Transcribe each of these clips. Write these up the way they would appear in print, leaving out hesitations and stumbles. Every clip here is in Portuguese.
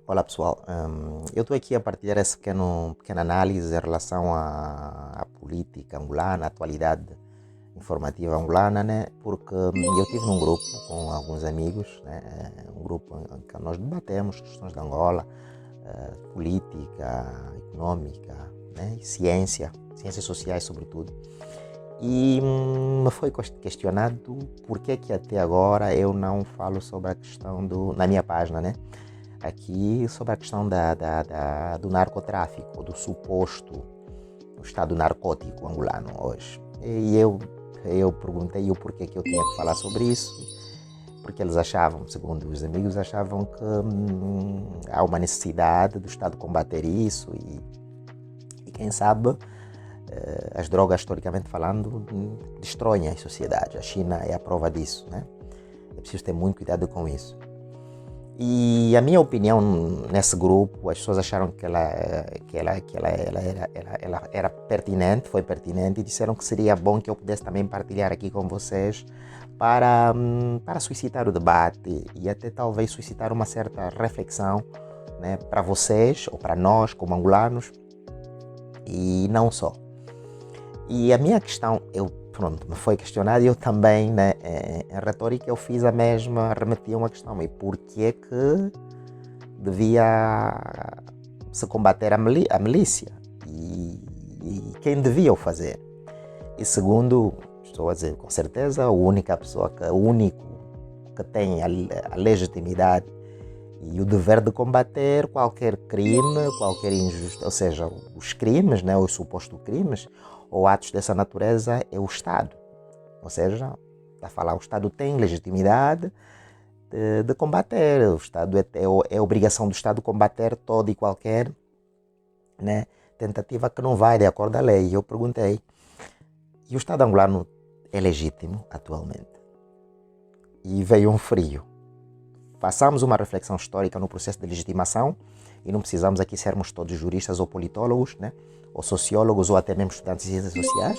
Olá pessoal, eu estou aqui a partilhar essa pequena análise em relação à política angolana, à atualidade informativa angolana, né? Porque eu estive num grupo com alguns amigos, né? Um grupo em que nós debatemos questões de Angola, política, econômica, né? E ciências sociais sobretudo. E me foi questionado por que até agora eu não falo sobre a questão na minha página, né? Aqui sobre a questão do narcotráfico, do suposto estado narcótico angolano hoje. E eu perguntei o porquê que eu tinha que falar sobre isso, porque eles achavam, segundo os amigos, achavam que há uma necessidade do Estado combater isso e quem sabe as drogas, historicamente falando, destroem as sociedades. A China é a prova disso, né? É preciso ter muito cuidado com isso. E a minha opinião nesse grupo, as pessoas acharam que ela era pertinente, foi pertinente, e disseram que seria bom que eu pudesse também partilhar aqui com vocês para suscitar o debate e até talvez suscitar uma certa reflexão, né, para vocês ou para nós como angolanos e não só. E a minha questão, me foi questionado e eu também, né, em retórica eu fiz a mesma, remeti a uma questão: e por que devia se combater a milícia? E quem devia o fazer? E segundo, estou a dizer com certeza, o único que tem a legitimidade e o dever de combater qualquer crime, qualquer injustiça, ou seja, os crimes, né, os supostos crimes ou atos dessa natureza, é o Estado. Ou seja, está a falar, o Estado tem legitimidade de combater. O Estado é obrigação do Estado combater toda e qualquer, né, tentativa que não vai de acordo à lei. E eu perguntei, e o Estado angolano é legítimo atualmente? E veio um frio. Façamos uma reflexão histórica no processo de legitimação, e não precisamos aqui sermos todos juristas ou politólogos, né, ou sociólogos ou até mesmo estudantes de ciências sociais,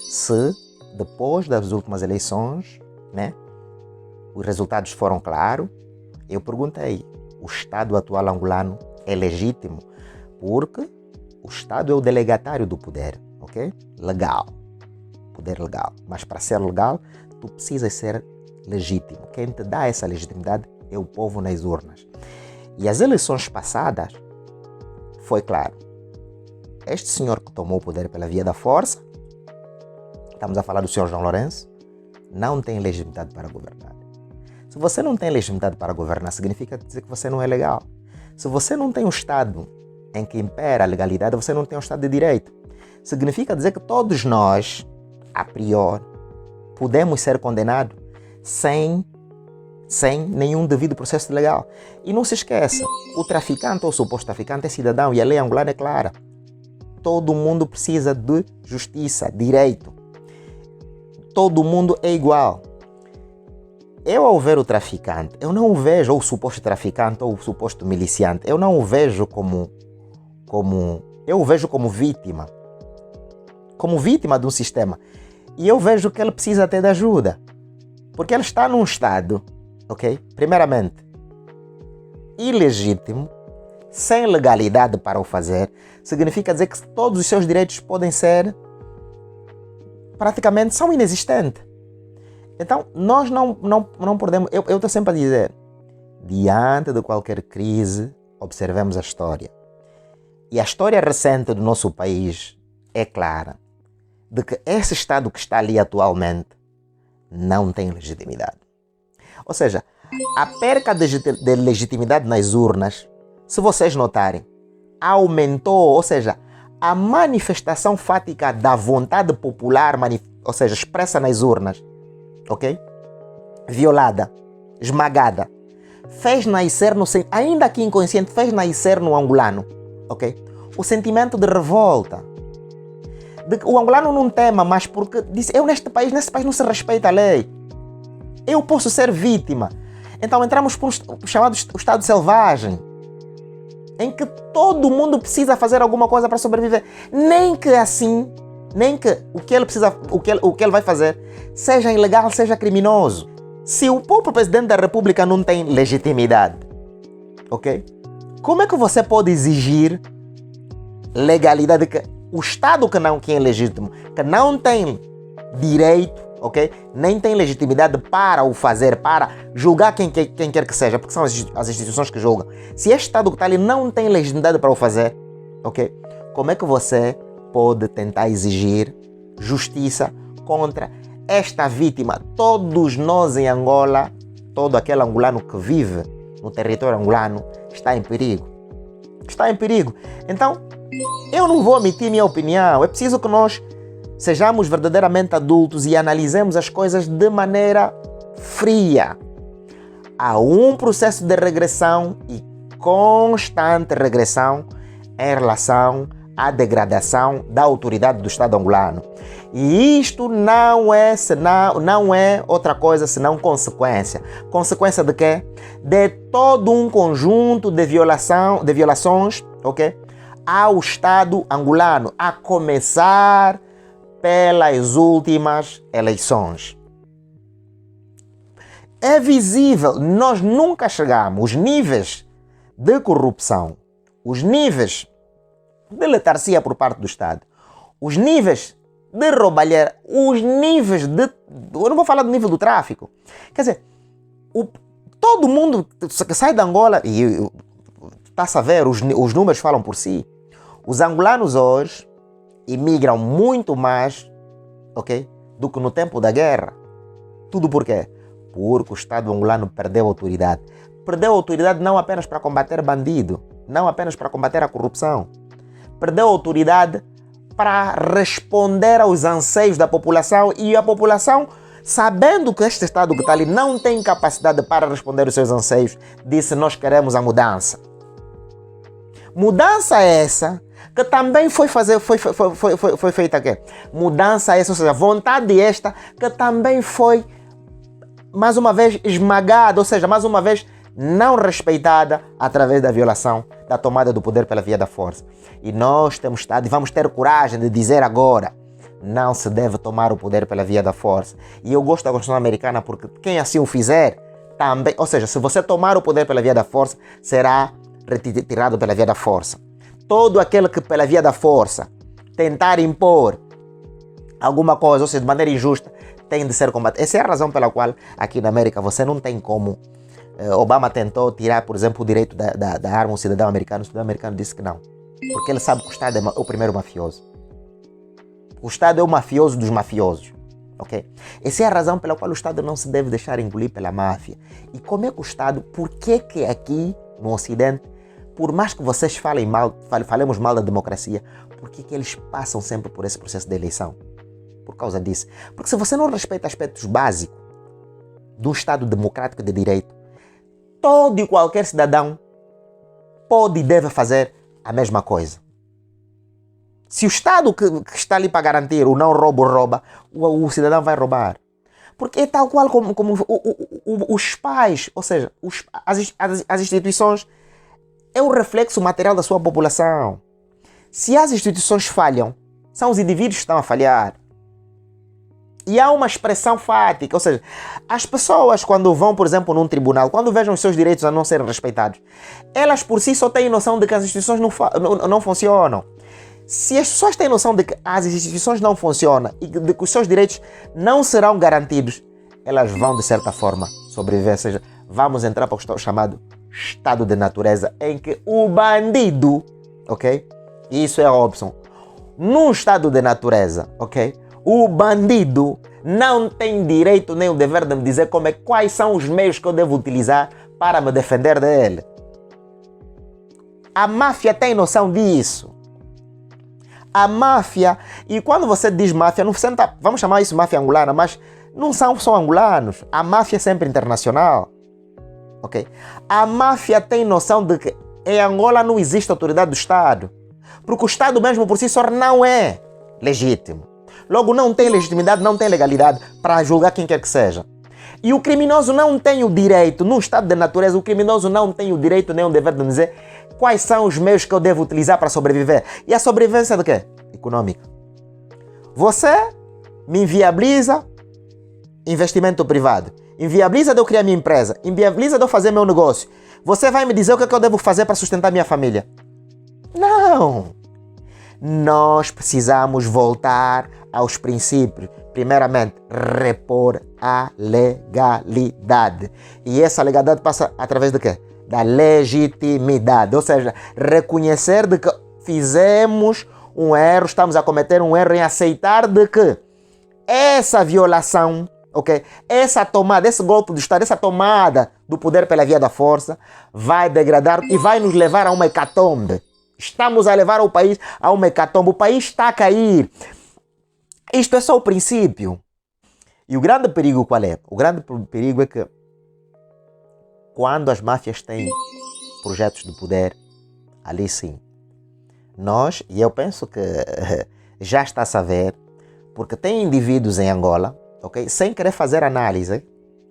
se depois das últimas eleições, né, os resultados foram claros. Eu perguntei, o Estado atual angolano é legítimo? Porque o Estado é o delegatário do poder, ok? Legal, poder legal. Mas para ser legal, tu precisas ser legítimo. Quem te dá essa legitimidade é o povo nas urnas. E as eleições passadas, foi claro, este senhor que tomou o poder pela via da força, estamos a falar do senhor João Lourenço, não tem legitimidade para governar. Se você não tem legitimidade para governar, significa dizer que você não é legal. Se você não tem um Estado em que impera a legalidade, você não tem um Estado de Direito. Significa dizer que todos nós, a priori, podemos ser condenados sem nenhum devido processo legal. E não se esqueça, o traficante ou o suposto traficante é cidadão e a lei angolana é clara. Todo mundo precisa de justiça, direito. Todo mundo é igual. Eu, ao ver o traficante, eu não o vejo, ou o suposto traficante ou o suposto miliciante, eu não o vejo eu o vejo como vítima de um sistema. E eu vejo que ele precisa até de ajuda. Porque ele está num estado, ok? Primeiramente, ilegítimo, sem legalidade para o fazer, significa dizer que todos os seus direitos podem ser, praticamente, são inexistentes. Então, nós não podemos, eu estou sempre a dizer, diante de qualquer crise, observemos a história. E a história recente do nosso país é clara, de que esse Estado que está ali atualmente não tem legitimidade. Ou seja, a perca de legitimidade nas urnas, se vocês notarem, aumentou, ou seja, a manifestação fática da vontade popular, ou seja, expressa nas urnas, ok? Violada, esmagada, fez nascer, ainda que inconsciente, fez nascer no angolano, ok? O sentimento de revolta. O angolano não tema, mas porque disse, nesse país não se respeita a lei. Eu posso ser vítima. Então entramos por o chamado estado selvagem, em que todo mundo precisa fazer alguma coisa para sobreviver. Nem que o que ele precisa, o que ele vai fazer, seja ilegal, seja criminoso. Se o próprio presidente da República não tem legitimidade, ok? como é que você pode exigir legalidade? Que o Estado que é legítimo, que não tem direito, ok? Nem tem legitimidade para o fazer, para julgar quem quer que seja, porque são as instituições que julgam. Se este Estado que está ali não tem legitimidade para o fazer, ok? Como é que você pode tentar exigir justiça contra esta vítima? Todos nós em Angola, todo aquele angolano que vive no território angolano está em perigo. Está em perigo. Então, eu não vou emitir minha opinião. É preciso que nós sejamos verdadeiramente adultos e analisemos as coisas de maneira fria. Há um processo de regressão e constante regressão em relação à degradação da autoridade do Estado angolano. E isto não é outra coisa senão consequência. Consequência de quê? De todo um conjunto de violações, ok? Ao Estado angolano, a começar pelas últimas eleições. É visível, nós nunca chegamos, os níveis de corrupção, os níveis de letargia por parte do Estado, os níveis de roubalheira, os níveis de... Eu não vou falar do nível do tráfico. Quer dizer, todo mundo que sai da Angola, e está-se a ver, os números falam por si. Os angolanos hoje imigram muito mais, ok, do que no tempo da guerra. Tudo por quê? Porque o Estado angolano perdeu autoridade. Perdeu autoridade não apenas para combater bandido, não apenas para combater a corrupção. Perdeu autoridade para responder aos anseios da população, e a população, sabendo que este Estado que está ali não tem capacidade para responder aos seus anseios, disse: nós queremos a mudança. Mudança essa que também foi feita aqui. Mudança essa, ou seja, vontade esta que também foi mais uma vez esmagada, ou seja, mais uma vez não respeitada através da violação da tomada do poder pela via da força. E nós temos estado e vamos ter coragem de dizer agora: não se deve tomar o poder pela via da força. E eu gosto da Constituição americana porque quem assim o fizer também, ou seja, se você tomar o poder pela via da força, será retirado pela via da força. Todo aquele que pela via da força tentar impor alguma coisa, ou seja, de maneira injusta, tem de ser combatido. Essa é a razão pela qual aqui na América você não tem como... Obama tentou tirar, por exemplo, o direito da arma ao cidadão americano. O cidadão americano disse que não. Porque ele sabe que o Estado é o primeiro mafioso. O Estado é o mafioso dos mafiosos. Okay? Essa é a razão pela qual o Estado não se deve deixar engolir pela máfia. E como é que o Estado... Por que aqui no Ocidente, por mais que vocês falemos mal da democracia, por que eles passam sempre por esse processo de eleição? Por causa disso. Porque se você não respeita aspectos básicos do Estado democrático de direito, todo e qualquer cidadão pode e deve fazer a mesma coisa. Se o Estado que está ali para garantir o não rouba, o cidadão vai roubar. Porque é tal qual como os pais, ou seja, as instituições, é o reflexo material da sua população. Se as instituições falham, são os indivíduos que estão a falhar. E há uma expressão fática, ou seja, as pessoas quando vão, por exemplo, num tribunal, quando vejam os seus direitos a não serem respeitados, elas por si só têm noção de que as instituições não funcionam. Se as pessoas têm noção de que as instituições não funcionam e de que os seus direitos não serão garantidos, elas vão, de certa forma, sobreviver. Ou seja, vamos entrar para o chamado estado de natureza, em que o bandido, ok? Isso é óbvio. Num estado de natureza, ok? O bandido não tem direito nem o dever de me dizer quais são os meios que eu devo utilizar para me defender dele. A máfia tem noção disso. A máfia, e quando você diz máfia, vamos chamar isso máfia angolana, mas não são só angolanos. A máfia é sempre internacional. Okay? A máfia tem noção de que em Angola não existe autoridade do Estado. Porque o Estado mesmo por si só não é legítimo. Logo, não tem legitimidade, não tem legalidade para julgar quem quer que seja. E o criminoso não tem o direito, no estado de natureza, o criminoso não tem o direito nem o dever de dizer quais são os meios que eu devo utilizar para sobreviver. E a sobrevivência de quê? Econômica. Você me inviabiliza investimento privado. Inviabiliza de eu criar minha empresa. Inviabiliza de eu fazer meu negócio. Você vai me dizer o que é que eu devo fazer para sustentar minha família? Não! Nós precisamos voltar aos princípios. Primeiramente, repor a legalidade. E essa legalidade passa através de quê? Da legitimidade. Ou seja, reconhecer de que fizemos um erro, estamos a cometer um erro em aceitar de que essa violação, ok? Essa tomada, esse golpe do Estado, essa tomada do poder pela via da força vai degradar e vai nos levar a uma hecatombe. Estamos a levar o país a uma hecatombe. O país está a cair. Isto é só o princípio. E o grande perigo qual é? O grande perigo é que quando as máfias têm projetos de poder, ali sim, nós, e eu penso que já está-se a ver, porque tem indivíduos em Angola, ok, sem querer fazer análise,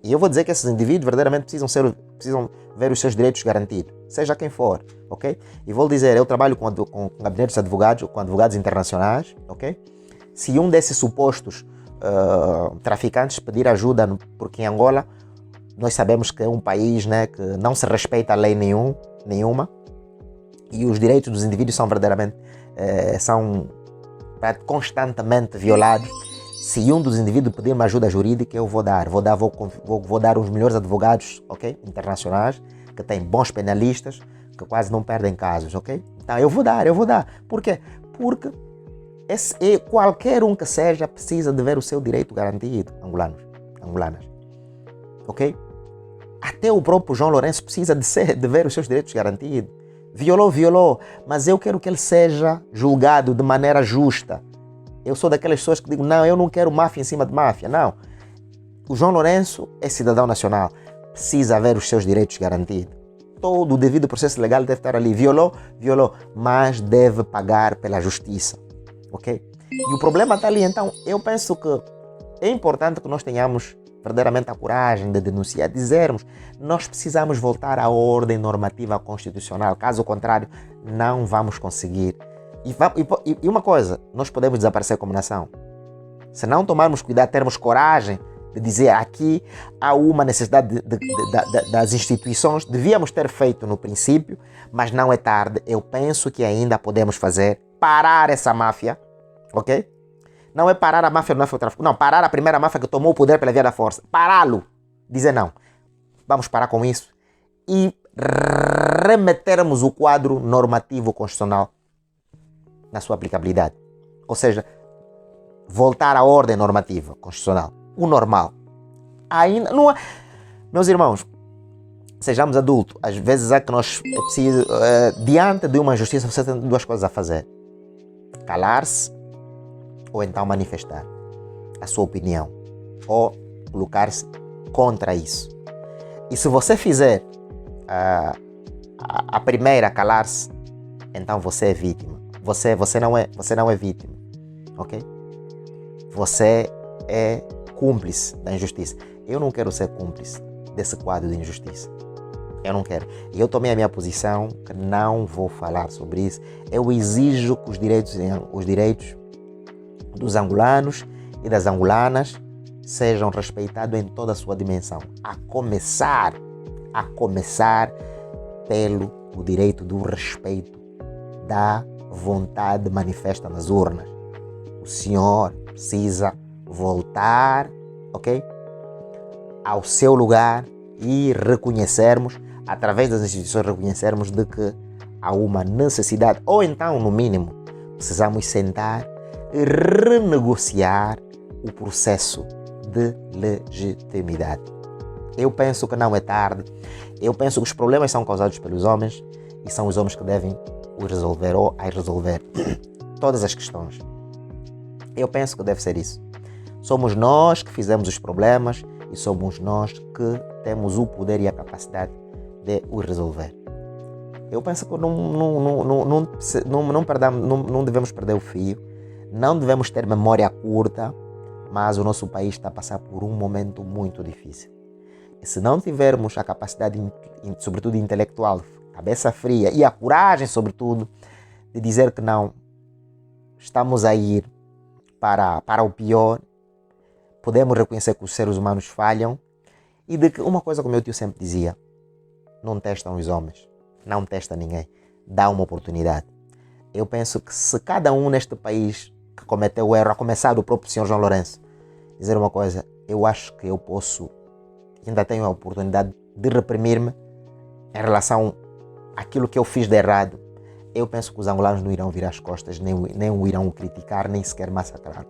e eu vou dizer que esses indivíduos verdadeiramente precisam ver os seus direitos garantidos, seja quem for, ok? E vou dizer, eu trabalho com gabinetes de advogados, com advogados internacionais, ok? Se um desses supostos traficantes pedir ajuda, porque em Angola nós sabemos que é um país, né, que não se respeita a lei nenhuma, e os direitos dos indivíduos são verdadeiramente são constantemente violados. Se um dos indivíduos pedir uma ajuda jurídica, eu vou dar os melhores advogados, ok, internacionais, que têm bons penalistas, que quase não perdem casos, ok? Então eu vou dar. Por quê? Porque qualquer um que seja precisa de ver o seu direito garantido, angolanas, ok? Até o próprio João Lourenço precisa de ver os seus direitos garantidos. Violou, mas eu quero que ele seja julgado de maneira justa. Eu sou daquelas pessoas que digo, não, eu não quero máfia em cima de máfia, não. O João Lourenço é cidadão nacional, precisa ver os seus direitos garantidos. Todo o devido processo legal deve estar ali. Violou, mas deve pagar pela justiça, ok? E o problema está ali, então, eu penso que é importante que nós tenhamos verdadeiramente a coragem de denunciar, dizermos, nós precisamos voltar à ordem normativa constitucional, caso contrário, não vamos conseguir. E uma coisa, nós podemos desaparecer como nação. Se não tomarmos cuidado, termos coragem de dizer aqui há uma necessidade das instituições, devíamos ter feito no princípio, mas não é tarde, eu penso que ainda podemos parar essa máfia, ok? Não é parar a máfia do narcotráfico, não, parar a primeira máfia que tomou o poder pela via da força. Pará-lo. Dizer não. Vamos parar com isso e remetermos o quadro normativo constitucional na sua aplicabilidade. Ou seja, voltar à ordem normativa constitucional. O normal. Ainda não é... Meus irmãos, sejamos adultos. Às vezes é que nós precisamos, diante de uma injustiça, você tem duas coisas a fazer. Calar-se ou então manifestar a sua opinião, ou colocar-se contra isso. E se você fizer a primeira calar-se, então você é vítima. Você não é vítima, ok? Você é cúmplice da injustiça. Eu não quero ser cúmplice desse quadro de injustiça. Eu não quero. E eu tomei a minha posição que não vou falar sobre isso. Eu exijo que os direitos dos angolanos e das angolanas sejam respeitados em toda a sua dimensão, a começar pelo direito do respeito da vontade manifesta nas urnas. O senhor precisa voltar, ok, ao seu lugar e reconhecermos, através das instituições, reconhecermos de que há uma necessidade, ou então, no mínimo, precisamos sentar e renegociar o processo de legitimidade. Eu penso que não é tarde. Eu penso que os problemas são causados pelos homens e são os homens que devem os resolver ou a resolver todas as questões. Eu penso que deve ser isso. Somos nós que fizemos os problemas e somos nós que temos o poder e a capacidade de os resolver. Eu penso que não devemos perder o fio. Não devemos ter memória curta, mas o nosso país está a passar por um momento muito difícil. E se não tivermos a capacidade, sobretudo intelectual, cabeça fria e a coragem, sobretudo, de dizer que não, estamos a ir para o pior, podemos reconhecer que os seres humanos falham e de que uma coisa que o meu tio sempre dizia, não testam os homens, não testa ninguém, dá uma oportunidade. Eu penso que se cada um neste país que cometeu o erro, a começar do próprio senhor João Lourenço, dizer uma coisa, eu acho que eu posso, ainda tenho a oportunidade de reprimir-me em relação àquilo que eu fiz de errado. Eu penso que os angolanos não irão virar as costas, nem o irão criticar, nem sequer massacrar.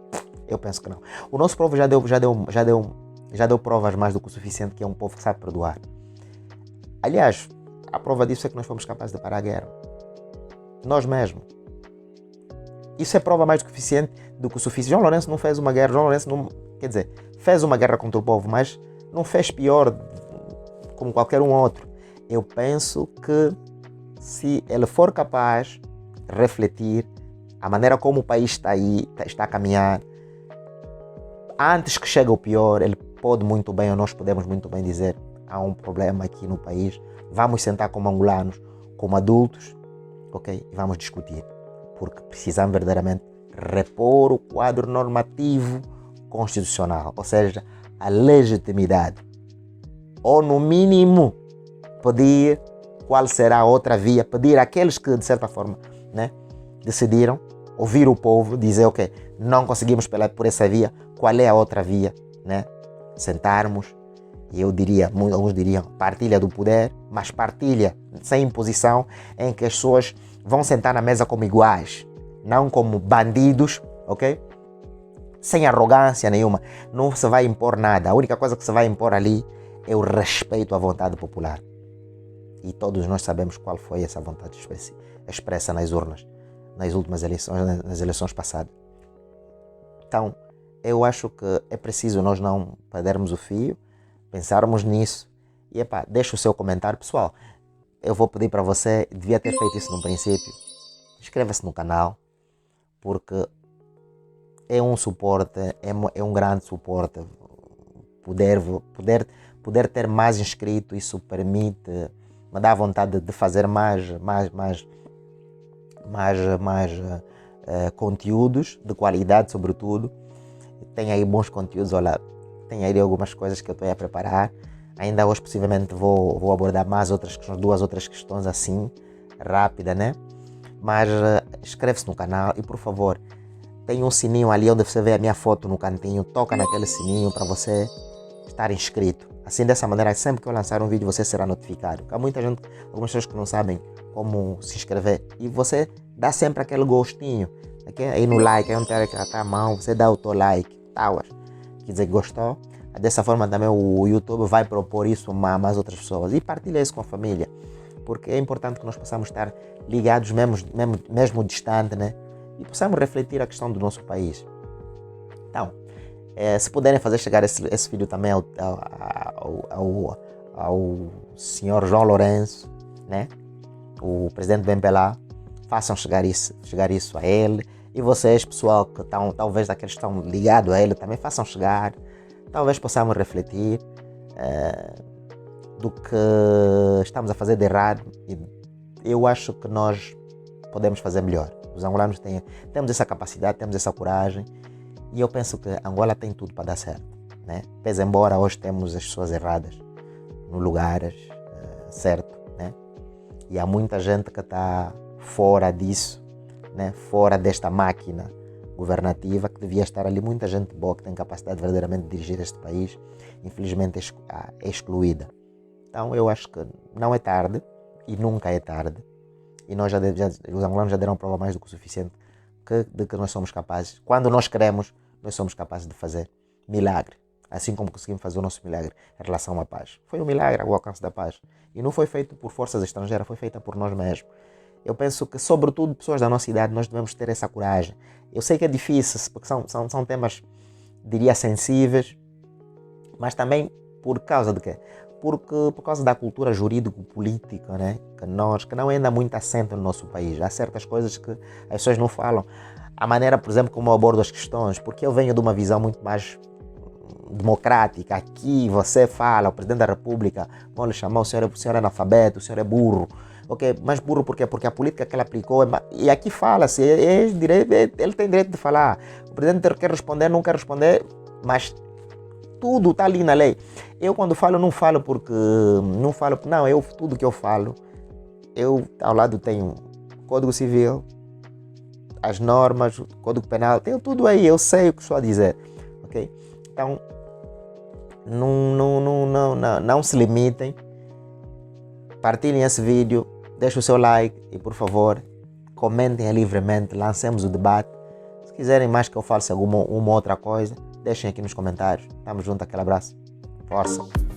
Eu penso que não. O nosso povo já deu provas mais do que o suficiente que é um povo que sabe perdoar. Aliás, a prova disso é que nós fomos capazes de parar a guerra. Nós mesmos. Isso é prova mais do que o suficiente. João Lourenço não fez uma guerra. João Lourenço não, quer dizer, fez uma guerra contra o povo, mas não fez pior como qualquer um outro. Eu penso que se ele for capaz de refletir a maneira como o país está a caminhar, antes que chegue o pior, ele pode muito bem, ou nós podemos muito bem dizer, há um problema aqui no país, vamos sentar como angolanos, como adultos, ok? E vamos discutir, porque precisamos verdadeiramente repor o quadro normativo constitucional, ou seja, a legitimidade, ou no mínimo pedir qual será a outra via, pedir àqueles que de certa forma, né, decidiram, ouvir o povo, dizer ok, não conseguimos por essa via, qual é a outra via, né? Sentarmos, e eu diria, alguns diriam partilha do poder, mas partilha sem imposição, em que as pessoas vão sentar na mesa como iguais, não como bandidos, ok? Sem arrogância nenhuma, não se vai impor nada, a única coisa que se vai impor ali é o respeito à vontade popular. E todos nós sabemos qual foi essa vontade expressa nas urnas, nas últimas eleições, nas eleições passadas. Então, eu acho que é preciso nós não perdermos o fio, pensarmos nisso. E deixa o seu comentário. Pessoal, eu vou pedir para você, devia ter feito isso no princípio, inscreva-se no canal, porque é um suporte, é um grande suporte. Poder ter mais inscritos, isso permite, me dá vontade de fazer mais conteúdos de qualidade, sobretudo. Tem aí bons conteúdos, olha, tem aí algumas coisas que eu estou a preparar. Ainda hoje possivelmente vou abordar mais duas outras questões assim, rápida, né? Mas inscreve-se no canal e por favor, tem um sininho ali onde você vê a minha foto no cantinho, toca naquele sininho para você estar inscrito. Assim, dessa maneira, sempre que eu lançar um vídeo, você será notificado. Há muita gente, algumas pessoas que não sabem como se inscrever. E você dá sempre aquele gostinho. Okay? Aí no like, aí onde está a mão, você dá o teu like. Quer dizer, gostou? Dessa forma também o YouTube vai propor isso a mais outras pessoas. E partilha isso com a família. Porque é importante que nós possamos estar ligados, mesmo distante, né? E possamos refletir a questão do nosso país. Então, se puderem fazer chegar esse vídeo também ao senhor João Lourenço, né? O presidente Bempelá, façam chegar isso a ele. E vocês, pessoal, que talvez daqueles que estão ligados a ele, também façam chegar. Talvez possamos refletir do que estamos a fazer de errado. E eu acho que nós podemos fazer melhor. Os angolanos temos essa capacidade, temos essa coragem. E eu penso que Angola tem tudo para dar certo, né? Pese embora hoje temos as pessoas erradas no lugar certo, né? E há muita gente que está fora disso, né? Fora desta máquina governativa que devia estar ali. Muita gente boa que tem capacidade verdadeiramente de dirigir este país, infelizmente é excluída. Então eu acho que não é tarde e nunca é tarde. E nós os angolanos já deram prova mais do que o suficiente de que nós somos capazes. Quando nós queremos, nós somos capazes de fazer milagre. Assim como conseguimos fazer o nosso milagre em relação à paz. Foi um milagre o alcance da paz. E não foi feito por forças estrangeiras, foi feita por nós mesmos. Eu penso que, sobretudo, pessoas da nossa idade, nós devemos ter essa coragem. Eu sei que é difícil, porque são temas, diria, sensíveis, mas também por causa de quê? Porque por causa da cultura jurídico-política, né? Que não ainda muito assenta no nosso país. Há certas coisas que as pessoas não falam. A maneira, por exemplo, como eu abordo as questões, porque eu venho de uma visão muito mais democrática. Aqui você fala, o presidente da república, vão lhe chamar, o senhor é analfabeto, o senhor é burro. Ok, mas burro por quê? Porque a política que ele aplicou, e aqui fala-se, ele tem direito de falar. O presidente quer responder, não quer responder, mas tudo está ali na lei. Eu quando falo, não falo porque... Não, tudo que eu falo, eu ao lado tenho Código Civil, as normas, o Código Penal, tenho tudo aí, eu sei o que estou a dizer, ok? Então, não se limitem, partilhem esse vídeo, deixem o seu like e, por favor, comentem livremente, lancemos o debate. Se quiserem mais que eu fale alguma outra coisa, deixem aqui nos comentários. Tamo junto, aquele abraço. Força!